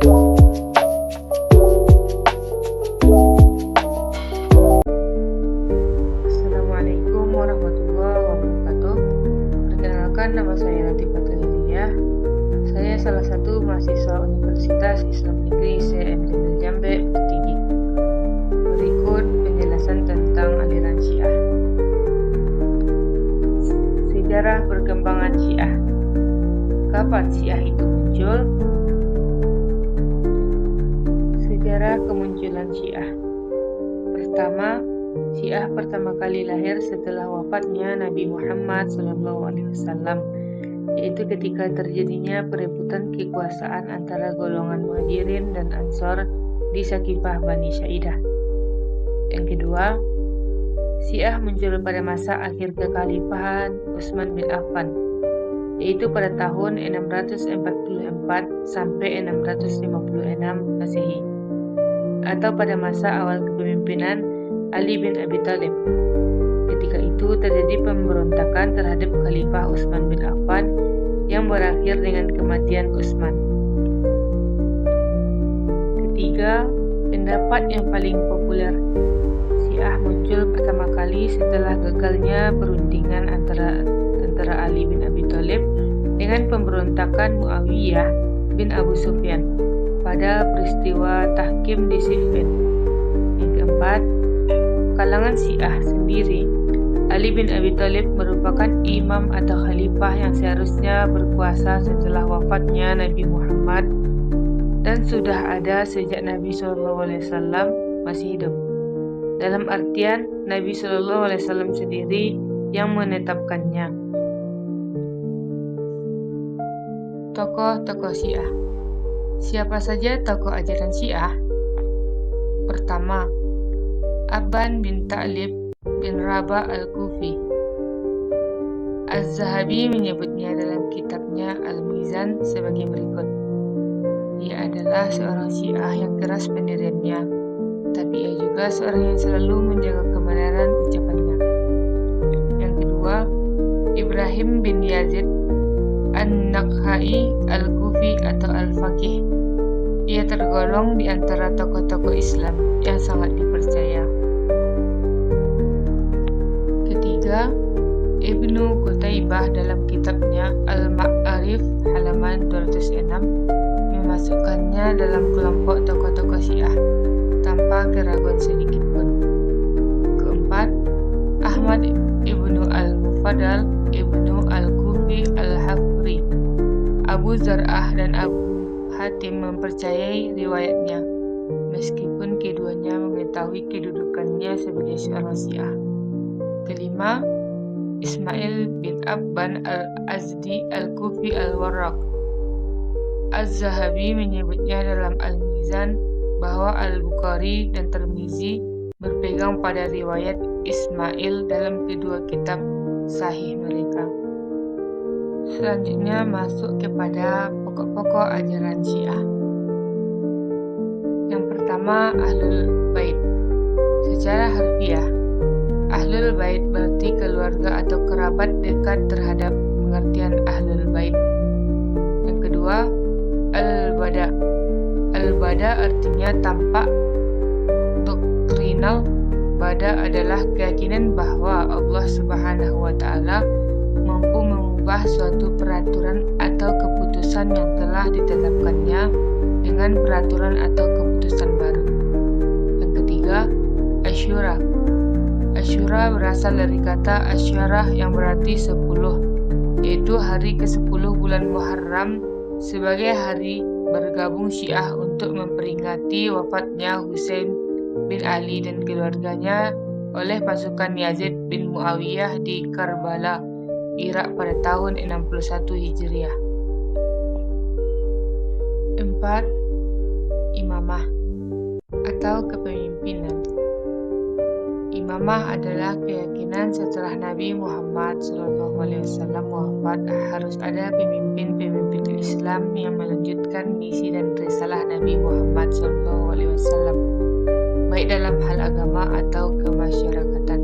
Assalamualaikum warahmatullahi wabarakatuh. Perkenalkan, nama saya Latifah Taliliyah. Saya salah satu mahasiswa Universitas Islam Negeri CMT Jambe Tertinggi. Berikut penjelasan tentang aliran Syiah. Sejarah perkembangan Syiah. Kapan Syiah itu muncul? Sejarah kemunculan Syiah. Pertama, Syiah pertama kali lahir setelah wafatnya Nabi Muhammad SAW, yaitu ketika terjadinya perebutan kekuasaan antara golongan Muhajirin dan Ansor di Sakifah Bani Saidah. Yang kedua, Syiah muncul pada masa akhir kekhalifahan Utsman bin Affan, yaitu pada tahun 644 sampai 656 Masehi, atau pada masa awal kepemimpinan Ali bin Abi Thalib. Ketika itu terjadi pemberontakan terhadap Khalifah Utsman bin Affan yang berakhir dengan kematian Utsman. Ketiga, pendapat yang paling populer. Syiah muncul pertama kali setelah gagalnya perundingan antara tentara Ali bin Abi Thalib dengan pemberontakan Muawiyah bin Abu Sufyan pada peristiwa Tahkim di Siffin. Yang keempat, kalangan Syiah sendiri, Ali bin Abi Thalib merupakan imam atau khalifah yang seharusnya berkuasa setelah wafatnya Nabi Muhammad dan sudah ada sejak Nabi SAW masih hidup. Dalam artian, Nabi SAW sendiri yang menetapkannya. Tokoh-tokoh Syiah. Siapa saja tokoh ajaran Syiah? Pertama, Abban bin Ta'lib bin Rabah al-Kufi. Az-Zahabi menyebutnya dalam kitabnya Al-Mizan sebagai berikut. Ia adalah seorang Syiah yang keras pendiriannya, tapi ia juga seorang yang selalu menjaga kebenaran ucapannya. Yang kedua, Ibrahim bin Yazid An-Nakhai al-Kufi atau Al-Faqih. Ia tergolong di antara tokoh-tokoh Islam yang sangat dipercaya. Ketiga, Ibnu Qutaibah dalam kitabnya Al-Ma'arif halaman 206 memasukkannya dalam kelompok tokoh-tokoh Syiah tanpa keraguan sedikit pun. Keempat, Ahmad ibnu al-Mufaddal ibnu al-Kufi al-Hafri. Abu Zar'ah dan Abu Hatim mempercayai riwayatnya, meskipun keduanya mengetahui kedudukannya sebagai seorang Syiah. Kelima, Ismail bin Abban al-Azdi al-Kufi al-Warraq. Az-Zahabi menyebutnya dalam Al-Mizan bahwa Al-Bukhari dan Tirmizi berpegang pada riwayat Ismail dalam kedua kitab sahih mereka. Selanjutnya masuk kepada pokok-pokok ajaran Syiah. Yang pertama, Ahlul Bait. Secara harfiah, Ahlul Bait berarti keluarga atau kerabat dekat terhadap pengertian Ahlul Bait. Yang kedua, Al-Bada. Al-Bada artinya tampak doktrinal. Bada adalah keyakinan bahwa Allah Subhanahu wa Ta'ala mampu mengubah suatu peraturan atau keputusan yang telah ditetapkannya dengan peraturan atau keputusan baru. Yang ketiga, Asyura. Asyura berasal dari kata Asyarah yang berarti 10, yaitu hari ke-10 bulan Muharram sebagai hari bergabung Syiah untuk memperingati wafatnya Husain bin Ali dan keluarganya oleh pasukan Yazid bin Muawiyah di Karbala, Irak pada tahun 61 Hijriah. 4. Imamah atau kepemimpinan. Imamah adalah keyakinan setelah Nabi Muhammad SAW wafat harus ada pemimpin-pemimpin Islam yang melanjutkan misi dan risalah Nabi Muhammad SAW, baik dalam hal agama atau kemasyarakatan.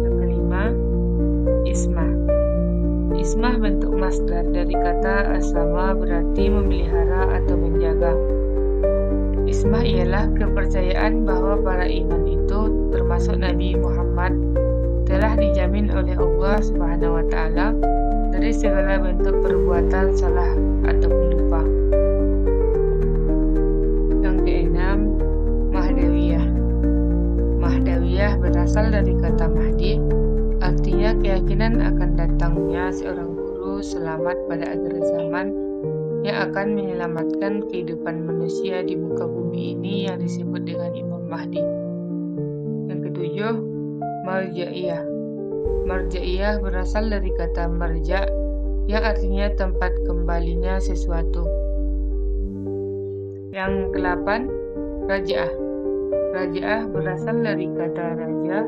Yang kelima, Ismah. Ismah bentuk masdar dari kata asama berarti memelihara atau menjaga. Ismah ialah kepercayaan bahwa para iman itu, termasuk Nabi Muhammad, telah dijamin oleh Allah Subhanahu wa Ta'ala dari segala bentuk perbuatan salah ataupun lupa. Yang keenam, Mahdawiyah. Mahdawiyah berasal dari kata Mahdi, artinya keyakinan akan datangnya seorang guru selamat pada akhir zaman yang akan menyelamatkan kehidupan manusia di muka bumi ini yang disebut dengan Imam Mahdi. Yang ketujuh, Marja'iyah. Marja'iyah berasal dari kata marja' yang artinya tempat kembalinya sesuatu. Yang kedelapan, Raja'ah. Raja'ah berasal dari kata raja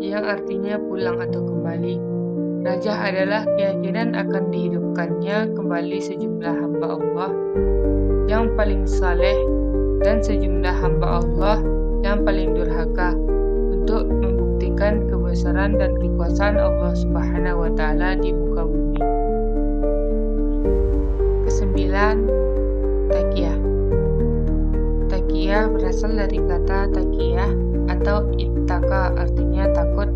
yang artinya pulang atau kembali. Rajah adalah keyakinan akan dihidupkannya kembali sejumlah hamba Allah yang paling saleh dan sejumlah hamba Allah yang paling durhaka untuk membuktikan kebesaran dan kekuasaan Allah Subhanahu wa Ta'ala di muka bumi. Kesembilan, Taqiyah. Taqiyah berasal dari kata taqiyah atau ittaka, artinya takut.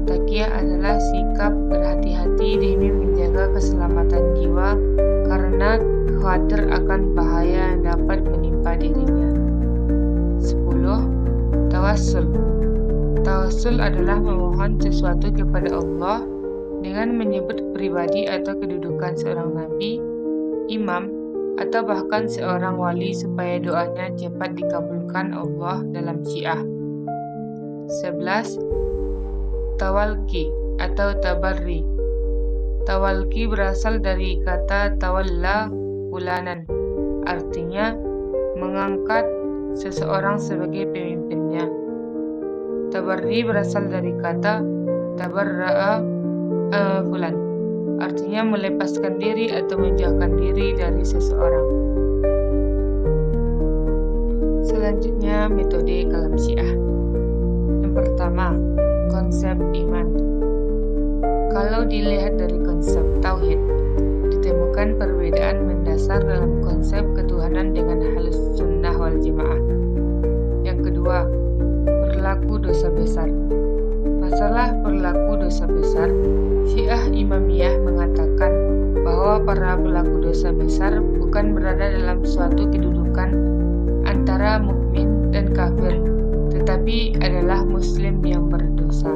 Taqiyah adalah sikap berhati-hati demi menjaga keselamatan jiwa karena khawatir akan bahaya yang dapat menimpa dirinya. 10. Tawassul. Tawassul adalah memohon sesuatu kepada Allah dengan menyebut pribadi atau kedudukan seorang nabi, imam, atau bahkan seorang wali supaya doanya cepat dikabulkan Allah dalam Syiah. 11. Tawalki atau tabarri. Tawalki berasal dari kata tawalla fulanan, artinya mengangkat seseorang sebagai pemimpinnya. Tabarri berasal dari kata tabarra'a fulan, artinya melepaskan diri atau menjauhkan diri dari seseorang. Selanjutnya, metode kalam Syiah. Yang pertama, konsep iman. Kalau dilihat dari konsep tauhid, ditemukan perbedaan mendasar dalam konsep ketuhanan dengan Ahlus Sunnah wal Jamaah. Yang kedua, perilaku dosa besar. Masalah perilaku dosa besar, Syiah Imamiyah mengatakan bahwa para pelaku dosa besar bukan berada dalam suatu kedudukan antara mukmin dan kafir, tetapi adalah muslim yang berdosa.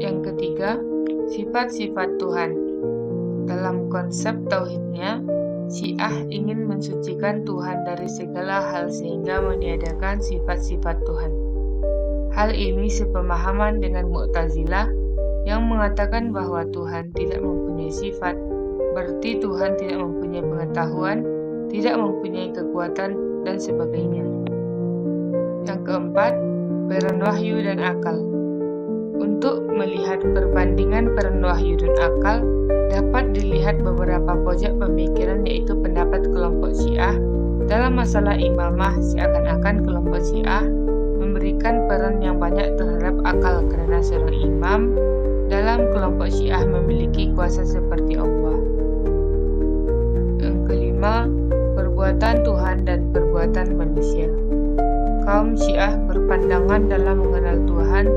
Yang ketiga, sifat-sifat Tuhan. Dalam konsep tauhidnya, Syiah ingin mensucikan Tuhan dari segala hal sehingga meniadakan sifat-sifat Tuhan. Hal ini sepemahaman dengan Mu'tazilah yang mengatakan bahwa Tuhan tidak mempunyai sifat, berarti Tuhan tidak mempunyai pengetahuan, tidak mempunyai kekuatan, dan sebagainya. Yang keempat, peran wahyu dan akal. Untuk melihat perbandingan peran wahyu dan akal, dapat dilihat beberapa pojok pemikiran, yaitu pendapat kelompok Syiah dalam masalah imamah, seakan-akan kelompok Syiah memberikan peran yang banyak terhadap akal karena seorang imam dalam kelompok Syiah memiliki kuasa seperti Allah. Yang kelima, perbuatan Tuhan dan perbuatan manusia. Kaum Syiah berpandangan dalam mengenal Tuhan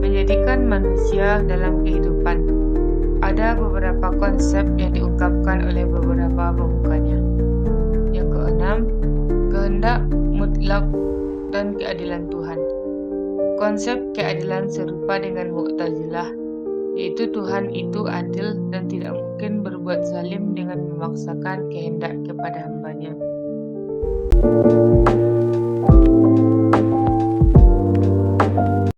menjadikan manusia dalam kehidupan. Ada beberapa konsep yang diungkapkan oleh beberapa pemukanya. Yang keenam, kehendak mutlak dan keadilan Tuhan. Konsep keadilan serupa dengan Mu'tazilah, yaitu Tuhan itu adil dan tidak mungkin berbuat zalim dengan memaksakan kehendak kepada hambanya.